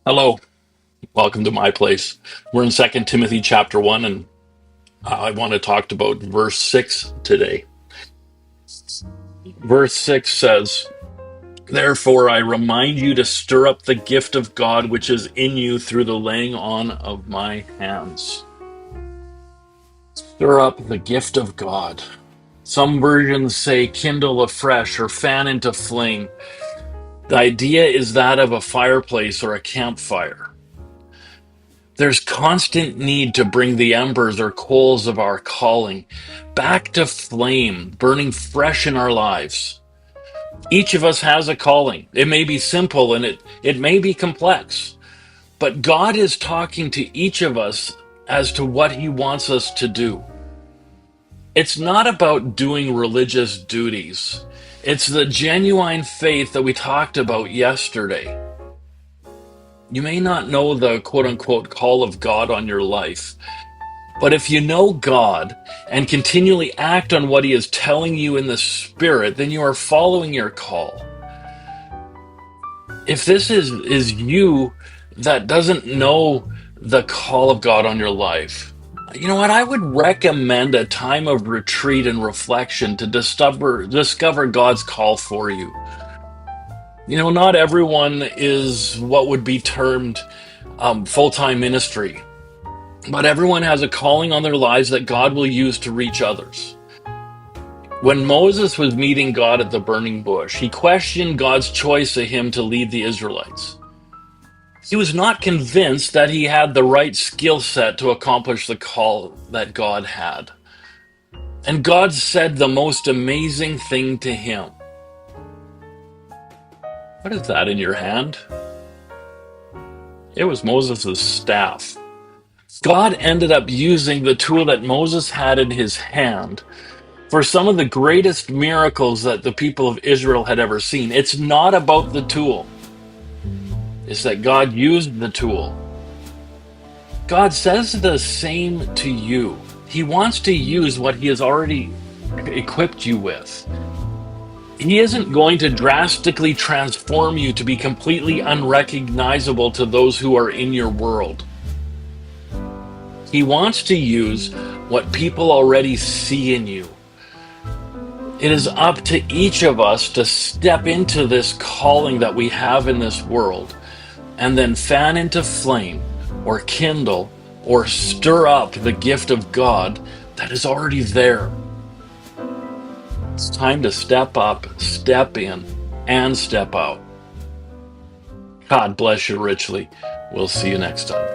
Hello, welcome to my place. We're in Second Timothy chapter 1, and I want to talk about verse 6 today. Verse 6 says, "Therefore I remind you to stir up the gift of God which is in you through the laying on of my hands." Stir up the gift of God. Some versions say kindle afresh or fan into flame. The idea is that of a fireplace or a campfire. There's constant need to bring the embers or coals of our calling back to flame, burning fresh in our lives. Each of us has a calling. It may be simple and it may be complex, but God is talking to each of us as to what he wants us to do. It's not about doing religious duties. It's the genuine faith that we talked about yesterday. You may not know the quote unquote call of God on your life, but if you know God and continually act on what he is telling you in the Spirit, then you are following your call. If this is you that doesn't know the call of God on your life, you know what? I would recommend a time of retreat and reflection to discover God's call for you. You know, not everyone is what would be termed full-time ministry, but everyone has a calling on their lives that God will use to reach others. When Moses was meeting God at the burning bush, he questioned God's choice of him to lead the Israelites. He was not convinced that he had the right skill set to accomplish the call that God had. And God said the most amazing thing to him. What is that in your hand? It was Moses' staff. God ended up using the tool that Moses had in his hand for some of the greatest miracles that the people of Israel had ever seen. It's not about the tool. It's that God used the tool. God says the same to you. He wants to use what he has already equipped you with. He isn't going to drastically transform you to be completely unrecognizable to those who are in your world. He wants to use what people already see in you. It is up to each of us to step into this calling that we have in this world and then fan into flame or kindle or stir up the gift of God that is already there. It's time to step up, step in, and step out. God bless you richly. We'll see you next time.